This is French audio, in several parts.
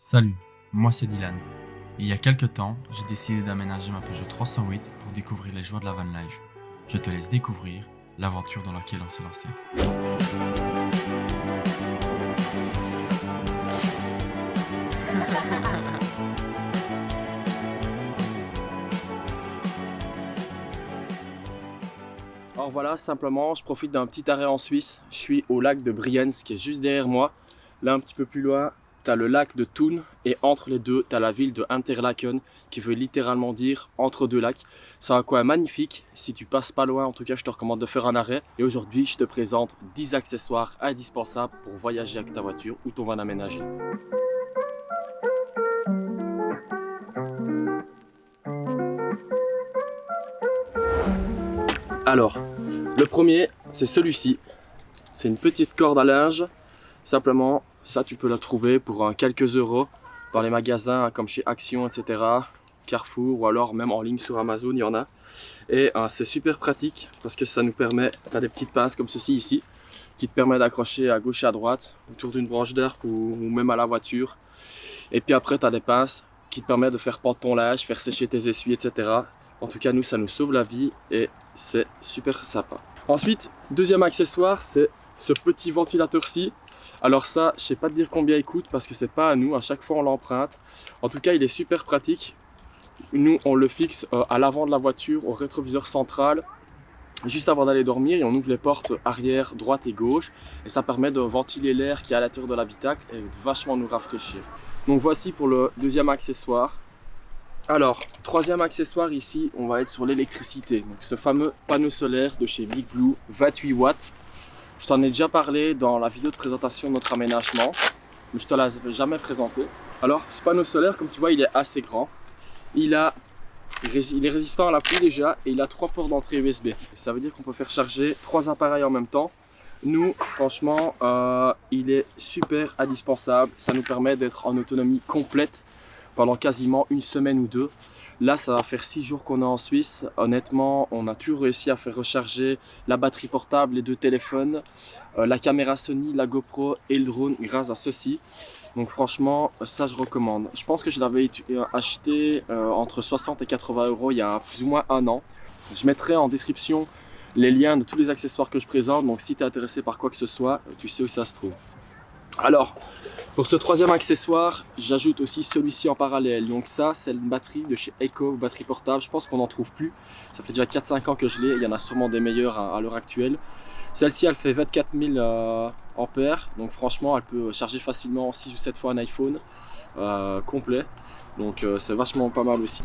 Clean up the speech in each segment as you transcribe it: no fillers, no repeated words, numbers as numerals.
Salut, moi c'est Dylan. Il y a quelques temps, j'ai décidé d'aménager ma Peugeot 308 pour découvrir les joies de la van life. Je te laisse découvrir l'aventure dans laquelle on s'est lancé. Alors voilà, simplement, je profite d'un petit arrêt en Suisse. Je suis au lac de Brienz qui est juste derrière moi. Là, un petit peu plus loin, tu as le lac de Thun et entre les deux, tu as la ville de Interlaken qui veut littéralement dire entre deux lacs. C'est un coin magnifique. Si tu passes pas loin, en tout cas, je te recommande de faire un arrêt. Et aujourd'hui, je te présente 10 accessoires indispensables pour voyager avec ta voiture ou ton van aménagé. Alors, le premier, c'est celui-ci. C'est une petite corde à linge. Simplement, ça tu peux la trouver pour quelques euros dans les magasins comme chez Action, etc. Carrefour ou alors même en ligne sur Amazon, il y en a. Et c'est super pratique parce que ça nous permet, tu as des petites pinces comme ceci ici, qui te permet d'accrocher à gauche et à droite, autour d'une branche d'arbre ou même à la voiture. Et puis après, tu as des pinces qui te permettent de faire pendre ton linge, faire sécher tes essuies, etc. En tout cas, nous, ça nous sauve la vie et c'est super sympa. Ensuite, deuxième accessoire, c'est ce petit ventilateur-ci. Alors ça, je sais pas te dire combien il coûte parce que c'est pas à nous, à chaque fois on l'emprunte. En tout cas, il est super pratique. Nous, on le fixe à l'avant de la voiture, au rétroviseur central, juste avant d'aller dormir, et on ouvre les portes arrière, droite et gauche. Et ça permet de ventiler l'air qui est à l'intérieur de l'habitacle et de vachement nous rafraîchir. Donc voici pour le deuxième accessoire. Alors, troisième accessoire ici, on va être sur l'électricité. Donc ce fameux panneau solaire de chez Big Blue, 28 watts. Je t'en ai déjà parlé dans la vidéo de présentation de notre aménagement, mais je ne te l'avais jamais présenté. Alors, ce panneau solaire, comme tu vois, il est assez grand. Il est résistant à la pluie déjà et il a 3 ports d'entrée USB. Ça veut dire qu'on peut faire charger 3 appareils en même temps. Nous, franchement, il est super indispensable. Ça nous permet d'être en autonomie complète pendant quasiment une semaine ou deux. Là, ça va faire 6 jours qu'on est en Suisse. Honnêtement, on a toujours réussi à faire recharger la batterie portable, les deux téléphones, la caméra Sony, la GoPro et le drone grâce à ceci. Donc franchement, ça je recommande. Je pense que je l'avais acheté entre 60 et 80 euros il y a plus ou moins un an. Je mettrai en description les liens de tous les accessoires que je présente. Donc si tu es intéressé par quoi que ce soit, tu sais où ça se trouve. Alors, pour ce troisième accessoire, j'ajoute aussi celui-ci en parallèle. Donc ça, c'est une batterie de chez Eco, batterie portable. Je pense qu'on n'en trouve plus. Ça fait déjà 4-5 ans que je l'ai. Il y en a sûrement des meilleures à l'heure actuelle. Celle-ci, elle fait 24 000 ampères. Donc franchement, elle peut charger facilement 6 ou 7 fois un iPhone complet. Donc c'est vachement pas mal aussi.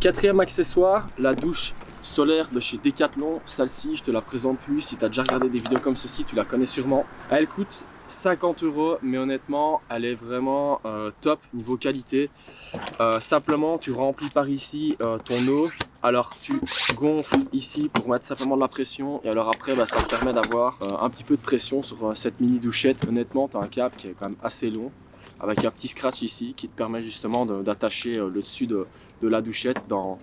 Quatrième accessoire, la douche solaire de chez Decathlon. Celle-ci, je te la présente plus. Si tu as déjà regardé des vidéos comme ceci, tu la connais sûrement. Elle coûte 50 euros, mais honnêtement, elle est vraiment top niveau qualité. Simplement, tu remplis par ici ton eau. Alors, tu gonfles ici pour mettre simplement de la pression. Et alors après, ça te permet d'avoir un petit peu de pression sur cette mini douchette. Honnêtement, tu as un câble qui est quand même assez long, avec un petit scratch ici qui te permet justement d'attacher le dessus de la douchette dans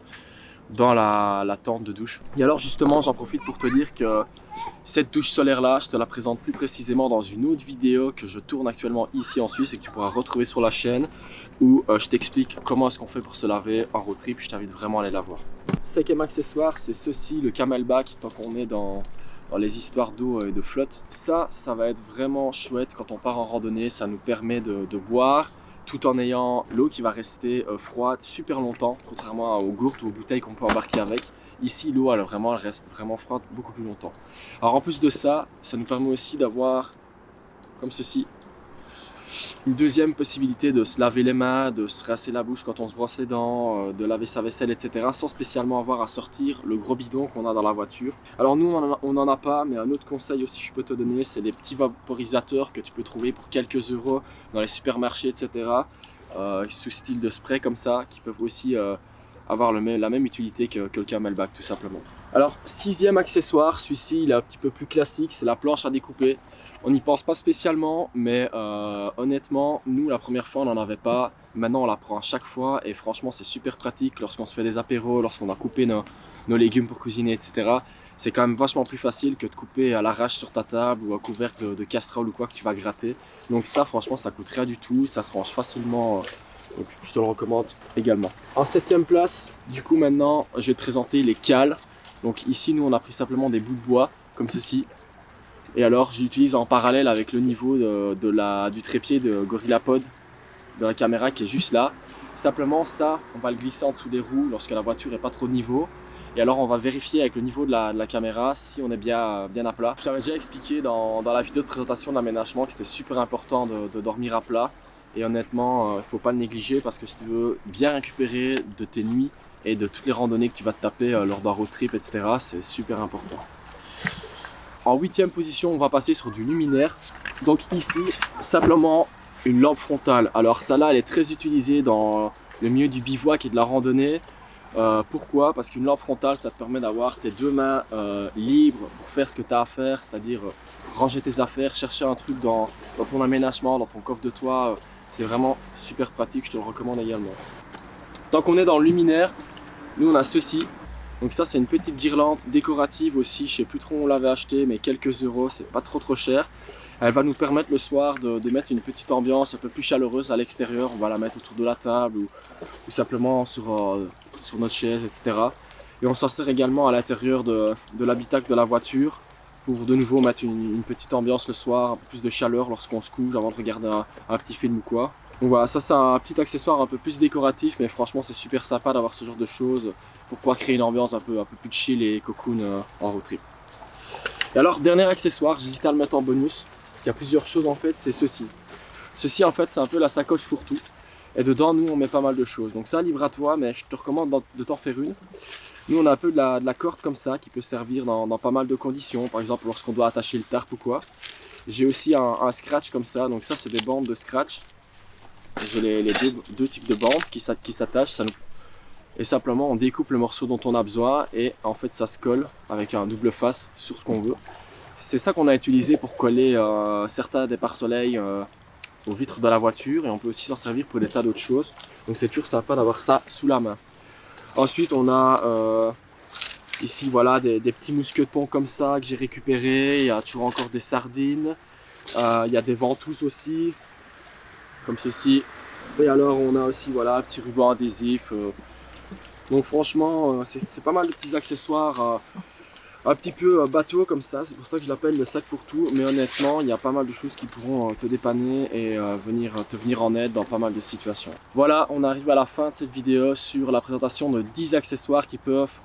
la tente de douche. Et alors justement, j'en profite pour te dire que cette douche solaire là, je te la présente plus précisément dans une autre vidéo que je tourne actuellement ici en Suisse et que tu pourras retrouver sur la chaîne, où je t'explique comment est-ce qu'on fait pour se laver en road trip. Je t'invite vraiment à aller la voir. Cinquième accessoire, c'est ceci, le camelback, tant qu'on est dans les histoires d'eau et de flotte. Ça va être vraiment chouette quand on part en randonnée. Ça nous permet de boire tout en ayant l'eau qui va rester froide super longtemps, contrairement aux gourdes ou aux bouteilles qu'on peut embarquer avec. Ici, l'eau, elle reste vraiment froide beaucoup plus longtemps. Alors en plus de ça, ça nous permet aussi d'avoir, comme ceci, une deuxième possibilité de se laver les mains, de se rincer la bouche quand on se brosse les dents, de laver sa vaisselle, etc. sans spécialement avoir à sortir le gros bidon qu'on a dans la voiture. Alors nous, on n'en a pas, mais un autre conseil aussi que je peux te donner, c'est les petits vaporisateurs que tu peux trouver pour quelques euros dans les supermarchés, etc. Sous style de spray comme ça, qui peuvent aussi avoir la même utilité que le camelback tout simplement. Alors, sixième accessoire, celui-ci il est un petit peu plus classique, c'est la planche à découper. On n'y pense pas spécialement, mais honnêtement, nous la première fois on n'en avait pas, maintenant on la prend à chaque fois et franchement c'est super pratique lorsqu'on se fait des apéros, lorsqu'on a coupé nos légumes pour cuisiner, etc. C'est quand même vachement plus facile que de couper à l'arrache sur ta table ou un couvercle de casserole ou quoi que tu vas gratter. Donc ça franchement ça coûte rien du tout, ça se range facilement, donc je te le recommande également. En 7ème place, du coup maintenant je vais te présenter les cales. Donc ici nous on a pris simplement des bouts de bois comme ceci. Et alors j'utilise en parallèle avec le niveau du trépied de GorillaPod de la caméra qui est juste là. Simplement ça, on va le glisser en dessous des roues lorsque la voiture n'est pas trop de niveau. Et alors on va vérifier avec le niveau de la caméra si on est bien à plat. Je t'avais déjà expliqué dans la vidéo de présentation de l'aménagement que c'était super important de dormir à plat. Et honnêtement, il ne faut pas le négliger parce que si tu veux bien récupérer de tes nuits et de toutes les randonnées que tu vas te taper lors d'un road trip, etc., c'est super important. En 8ème position, on va passer sur du luminaire. Donc ici, simplement une lampe frontale. Alors celle-là, elle est très utilisée dans le milieu du bivouac et de la randonnée. Pourquoi? Parce qu'une lampe frontale, ça te permet d'avoir tes deux mains libres pour faire ce que tu as à faire, c'est-à-dire ranger tes affaires, chercher un truc dans ton aménagement, dans ton coffre de toit. C'est vraiment super pratique, je te le recommande également. Tant qu'on est dans le luminaire, nous on a ceci. Donc ça c'est une petite guirlande décorative aussi, je sais plus trop où on l'avait acheté, mais quelques euros, c'est pas trop cher. Elle va nous permettre le soir de mettre une petite ambiance un peu plus chaleureuse à l'extérieur. On va la mettre autour de la table ou simplement sur notre chaise, etc. Et on s'en sert également à l'intérieur de l'habitacle de la voiture pour de nouveau mettre une petite ambiance le soir, un peu plus de chaleur lorsqu'on se couche avant de regarder un petit film ou quoi. Donc voilà, ça c'est un petit accessoire un peu plus décoratif, mais franchement c'est super sympa d'avoir ce genre de choses pour pouvoir créer une ambiance un peu plus chill et cocoon en road trip. Et alors dernier accessoire, j'hésitais à le mettre en bonus, parce qu'il y a plusieurs choses en fait, c'est ceci. Ceci en fait c'est un peu la sacoche fourre-tout, et dedans nous on met pas mal de choses. Donc ça libre à toi, mais je te recommande de t'en faire une. Nous on a un peu de la corde comme ça qui peut servir dans pas mal de conditions, par exemple lorsqu'on doit attacher le tarp ou quoi. J'ai aussi un scratch comme ça, donc ça c'est des bandes de scratch. J'ai les deux types de bandes qui s'attachent et simplement on découpe le morceau dont on a besoin et en fait ça se colle avec un double face sur ce qu'on veut. C'est ça qu'on a utilisé pour coller certains des pare-soleil aux vitres de la voiture et on peut aussi s'en servir pour des tas d'autres choses. Donc c'est toujours sympa d'avoir ça sous la main. Ensuite on a ici voilà des petits mousquetons comme ça que j'ai récupérés. Il y a toujours encore des sardines. Il y a des ventouses aussi. Comme ceci. Et alors on a aussi voilà un petit ruban adhésif. Donc franchement c'est pas mal de petits accessoires un petit peu bateau comme ça. C'est pour ça que je l'appelle le sac fourre-tout. Mais honnêtement il y a pas mal de choses qui pourront te dépanner et te venir en aide dans pas mal de situations. Voilà, on arrive à la fin de cette vidéo sur la présentation de 10 accessoires qui peuvent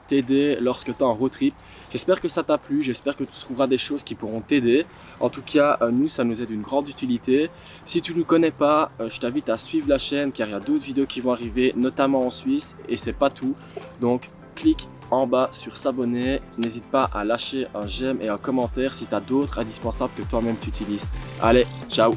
t'aider lorsque tu es en road trip. J'espère que ça t'a plu, j'espère que tu trouveras des choses qui pourront t'aider. En tout cas, nous, ça nous est d'une grande utilité. Si tu ne nous connais pas, je t'invite à suivre la chaîne car il y a d'autres vidéos qui vont arriver, notamment en Suisse, et c'est pas tout. Donc, clique en bas sur s'abonner. N'hésite pas à lâcher un j'aime et un commentaire si tu as d'autres indispensables que toi-même tu utilises. Allez, ciao!